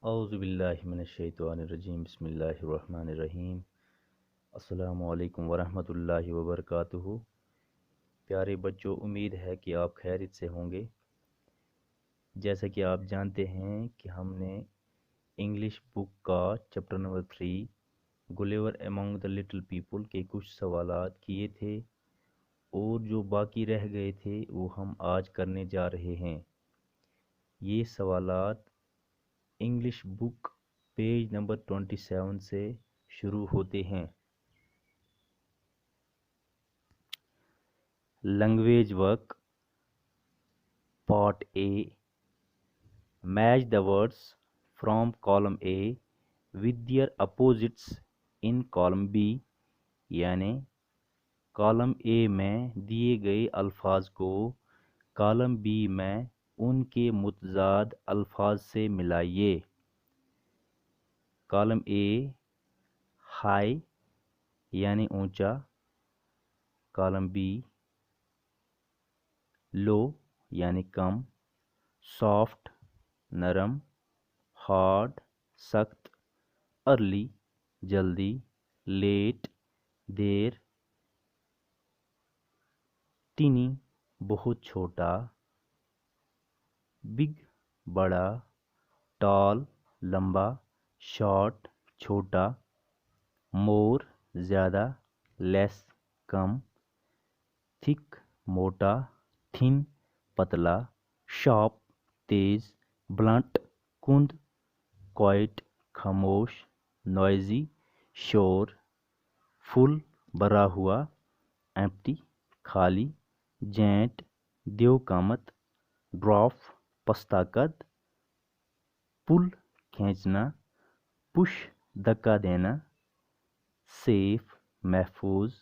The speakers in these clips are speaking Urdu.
اعوذ باللہ من الشیطان الرجیم بسم اللہ الرحمن الرحیم السلام علیکم ورحمۃ اللہ وبرکاتہ۔ پیارے بچوں، امید ہے کہ آپ خیریت سے ہوں گے۔ جیسا کہ آپ جانتے ہیں کہ ہم نے انگلش بک کا chapter number 3 Gulliver among the little people کے کچھ سوالات کیے تھے، اور جو باقی رہ گئے تھے وہ ہم آج کرنے جا رہے ہیں۔ یہ سوالات انگلش بک پیج نمبر 27 سے شروع ہوتے ہیں۔ Language work part A, match the words from column A with their opposites in column B, یعنی کالم اے میں دیے گئے الفاظ کو کالم بی میں ان کے متضاد الفاظ سے ملائیے۔ کالم اے ہائی یعنی اونچا، کالم بی لو یعنی کم، سافٹ نرم، ہارڈ سخت، ارلی جلدی، لیٹ دیر، ٹینی بہت چھوٹا، بگ بڑا، ٹال لمبا، شارٹ چھوٹا، مور زیادہ، لیس کم، تھک موٹا، تھن پتلا، شارپ تیز، بلنٹ کند، کوائٹ خاموش، نوائزی شور، فل بھرا ہوا، ایمپٹی خالی، جینٹ دیو کامت، ڈراف پستہ قد، پل کھینچنا، پش دھکا دینا، سیف محفوظ،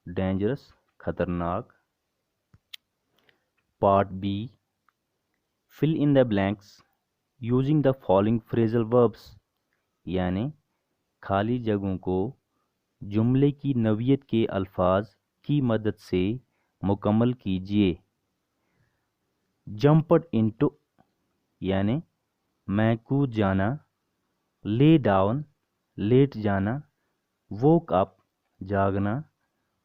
ڈینجرس خطرناک۔ Part B, fill in the blanks using the following phrasal verbs, یعنی خالی جگہوں کو جملے کی نوعیت کے الفاظ کی مدد سے مکمل کیجیے۔ جمپڈ انٹو یعنی میں کود جانا، لے ڈاؤن لیٹ جانا، ووک اپ جاگنا،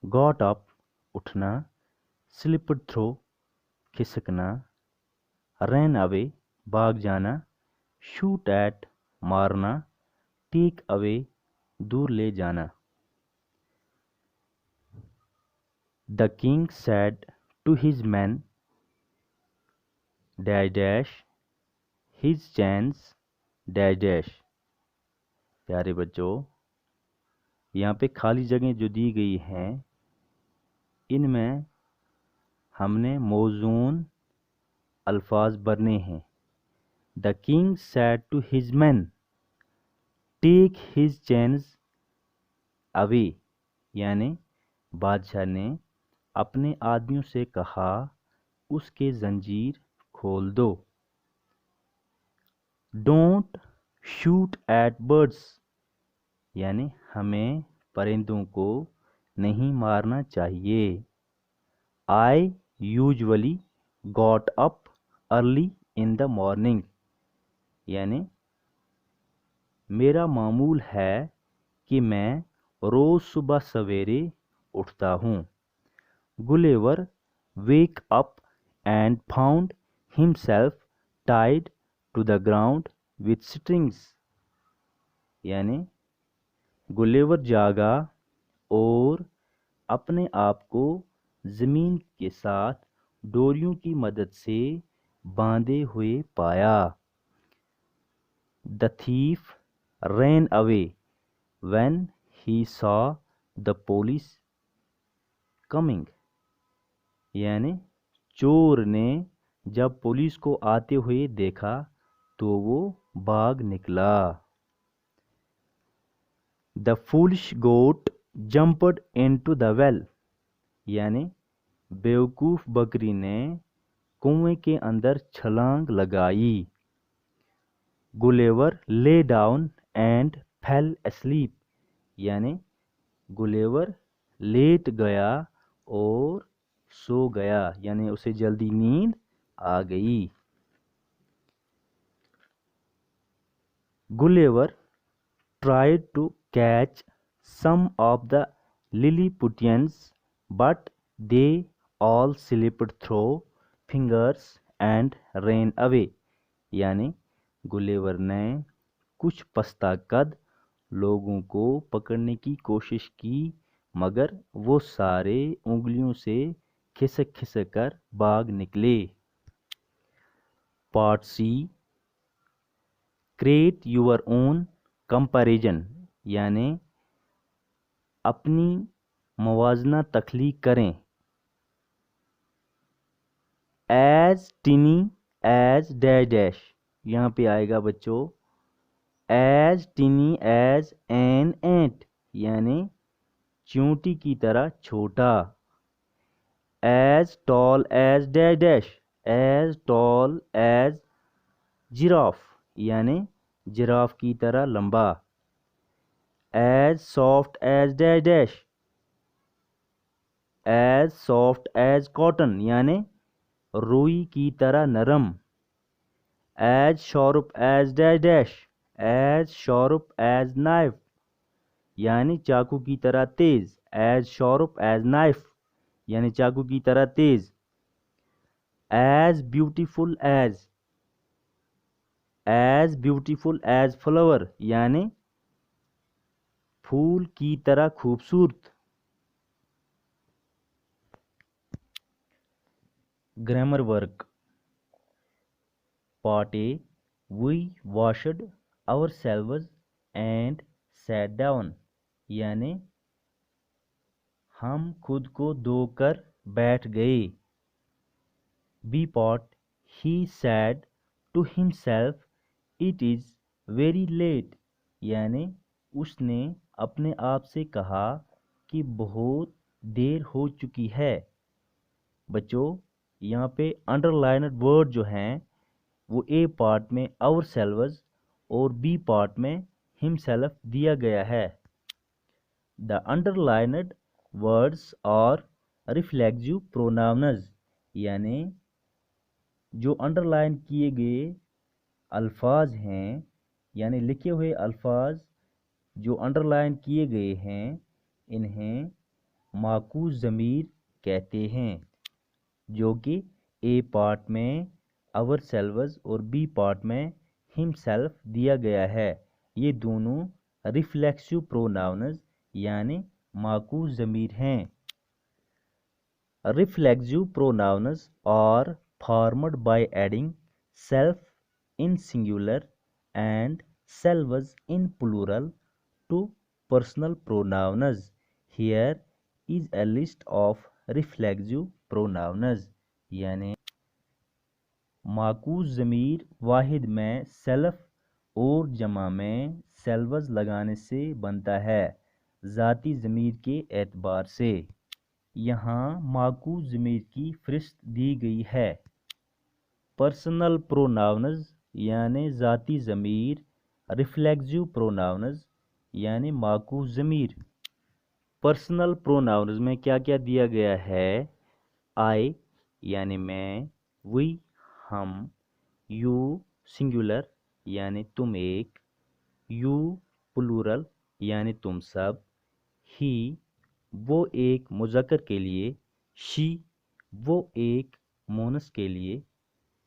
گاٹ اپ اٹھنا، سلپڈ تھرو کھسکنا، رین اوے بھاگ جانا، شوٹ ایٹ مارنا، ٹیک اوے دور لے جانا۔ The king said to his man dash dash his chains dash dash. پیارے بچوں، یہاں پہ خالی جگہیں جو دی گئی ہیں ان میں ہم نے موزون الفاظ بھرنے ہیں۔ The king said to his men take his chains away, یعنی بادشاہ نے اپنے آدمیوں سے کہا اس کے زنجیر کھول دو۔ ڈونٹ شوٹ ایٹ برڈس، یعنی ہمیں پرندوں کو نہیں مارنا چاہیے۔ I usually got up early in the morning, یعنی میرا معمول ہے کہ میں روز صبح سویرے اٹھتا ہوں۔ Gulliver woke up and found himself tied to the ground with strings, یعنی گلیور جاگا اور اپنے آپ کو زمین کے ساتھ ڈوریوں کی مدد سے باندھے ہوئے پایا۔ دا تھیف رین اوے وین ہی سا دا پولیس کمنگ، یعنی چور نے جب پولیس کو آتے ہوئے دیکھا تو وہ بھاگ نکلا۔ The foolish goat jumped into the well, یعنی بیوقوف بکری نے کنویں کے اندر چھلانگ لگائی۔ گلیور lay down and feel asleep, یعنی گلیور لیٹ گیا اور سو گیا، یعنی اسے جلدی نیند آ گئی۔ Gulliver tried to catch some of the Lilliputians, but they all slipped through fingers and ran away. یعنی گلیور نے کچھ پستہ قد لوگوں کو پکڑنے کی کوشش کی مگر وہ سارے انگلیوں سے کھسک کھسک کر بھاگ نکلے. Part C create your own comparison یعنی اپنی موازنہ تخلیق کریں. As tiny as dash dash یہاں پہ آئے گا بچوں ایز ٹینی ایز این اینٹ یعنی چیونٹی کی طرح چھوٹا. ایز ٹال ایز ڈیش ڈیش ایز ٹال ایز جراف یعنی جراف کی طرح لمبا. As soft as dash dash as soft as cotton یعنی روئی کی طرح نرم. As sharp as dash dash as sharp as knife یعنی چاقو کی طرح تیز. ایز شارپ ایز نائف یعنی چاقو کی طرح تیز. ایز بیوٹیفل ایز فلاور یعنی پھول کی طرح خوبصورت. Grammar work part A we washed ourselves and sat down یعنی ہم خود کو دھو کر بیٹھ گئے. B part he said to himself it is very late یعنی اس نے اپنے آپ سے کہا کہ بہت دیر ہو چکی ہے. بچوں یہاں پہ انڈر لائنڈ ورڈ جو ہیں وہ اے پارٹ میں آور سیلوز اور بی پارٹ میں ہم سیلف دیا گیا ہے. The underlined words are reflexive pronouns یعنی جو انڈر لائن کیے گئے الفاظ ہیں یعنی لکھے ہوئے الفاظ جو انڈر لائن کیے گئے ہیں انہیں معکوس ضمیر کہتے ہیں جو کہ اے پارٹ میں آور سیلوز اور بی پارٹ میں ہم سیلف دیا گیا ہے. یہ دونوں ریفلیکسو پروناؤنز یعنی معکوس ضمیر ہیں. Reflexive pronouns are formed by adding self in singular and selves in plural to personal pronouns. Here is a list of reflexive pronouns یعنی معکوس ضمیر واحد میں سیلف اور جمع میں سیلوز لگانے سے بنتا ہے ذاتی ضمیر کے اعتبار سے. یہاں معکوس ضمیر کی فہرست دی گئی ہے. پرسنل پروناؤنز یعنی ذاتی ضمیر. ریفلیکسو پروناؤنز یعنی معکوس ضمیر. پرسنل پروناؤنز میں کیا کیا دیا گیا ہے؟ آئی یعنی میں، وی ہم، یو سنگولر یعنی تم ایک، یو پلورل یعنی تم سب، ہی وہ ایک مذکر کے لیے، شی وہ ایک مونس کے لیے،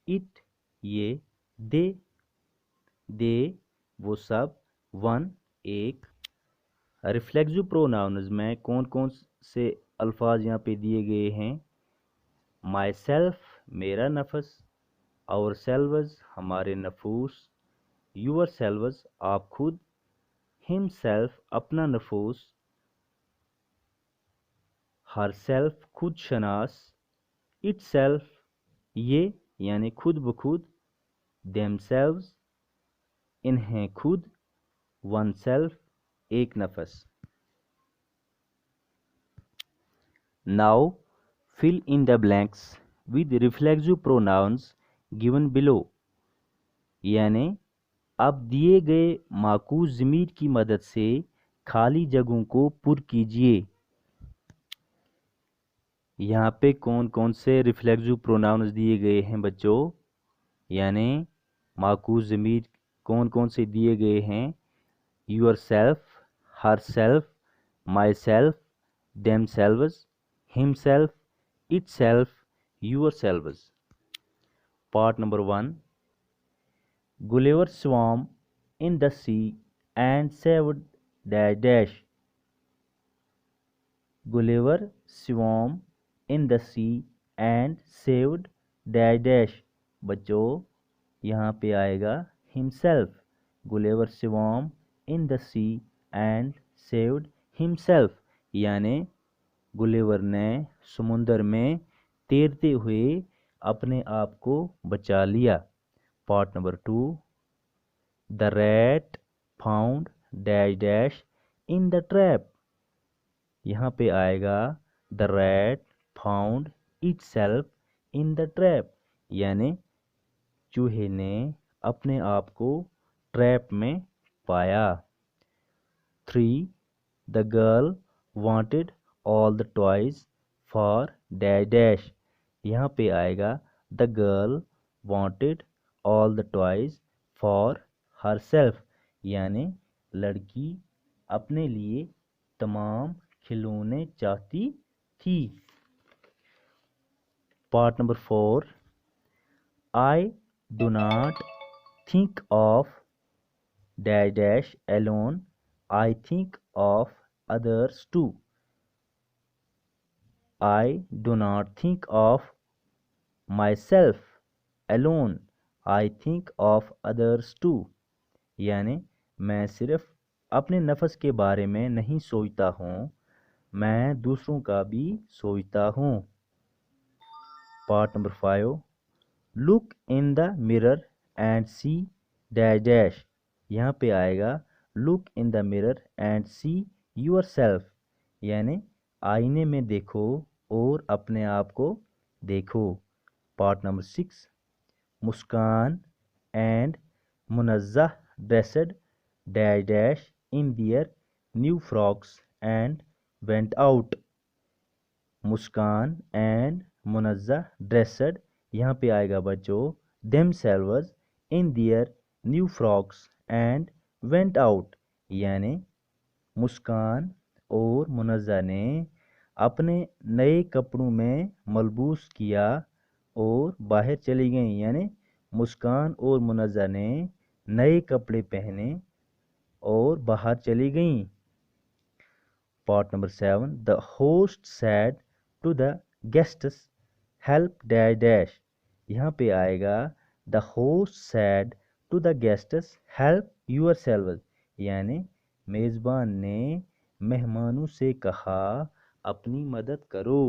اٹ یہ، دے وہ سب، ون ایک. ریفلیکسو پروناؤنز میں کون کون سے الفاظ یہاں پہ دیے گئے ہیں؟ مائی سیلف میرا نفس، آور سیلوز ہمارے نفوس، یور سیلوز آپ خود، ہم سیلف اپنا نفوس، ہر سیلف خود شناس، اٹ سیلف یہ یعنی خود بخود، دیم سیلوز انہیں خود، ون سیلف ایک نفس. Now fill in the blanks with reflexive pronouns given below یعنی اب دیے گئے معکوس ضمیر کی مدد سے خالی جگہوں کو پر کیجیے. یہاں پہ کون کون سے ریفلیکسو پروناؤنز دیے گئے ہیں بچوں؟ یعنی معکوس ضمیر کون کون سے دیے گئے ہیں؟ Yourself, herself, myself, themselves, himself, itself, yourselves. Part number 1، Gulliver swam in the sea and saved dash dash. Gulliver swam in the sea and saved dash dash. بچوں یہاں پہ آئے گا himself. Gulliver swam in the sea and saved himself, یعنی گلیور نے سمندر میں تیرتے ہوئے اپنے آپ کو بچا لیا۔ Part number 2، the rat found dash dash in the trap. یہاں پہ آئے گا the rat found itself in the trap, یعنی چوہے نے اپنے آپ کو ٹریپ میں پایا۔ 3، the girl wanted all the toys for dash dash. یہاں پہ آئے گا the girl wanted all the toys for herself, یعنی لڑکی اپنے لیے تمام کھلونے چاہتی تھی۔ Part number 4، I do not think of dash dash alone, I think of others too. I do not think of myself alone, I think of others too. یعنی میں صرف اپنے نفس کے بارے میں نہیں سوچتا ہوں، میں دوسروں کا بھی سوچتا ہوں۔ Part number 5، look in the mirror and see dash dash. یہاں پہ آئے گا look in the mirror and see yourself, یعنی آئینے میں دیکھو اور اپنے آپ کو دیکھو۔ Part number 6، Muskan and Munazza dressed dash dash in their new frocks and went out. Muskan and Munazza dressed, یہاں پہ آئے گا بچوں themselves in their new frocks and went out, یعنی مسکان اور منزہ نے اپنے نئے کپڑوں میں ملبوس کیا اور باہر چلی گئیں، یعنی مسکان اور منزہ نے نئے کپڑے پہنے اور باہر چلی گئیں۔ Part number 7، the host said to the guests help dash dash. یہاں پہ آئے گا the host said to the guests help yourselves, یعنی میزبان نے مہمانوں سے کہا اپنی مدد کرو۔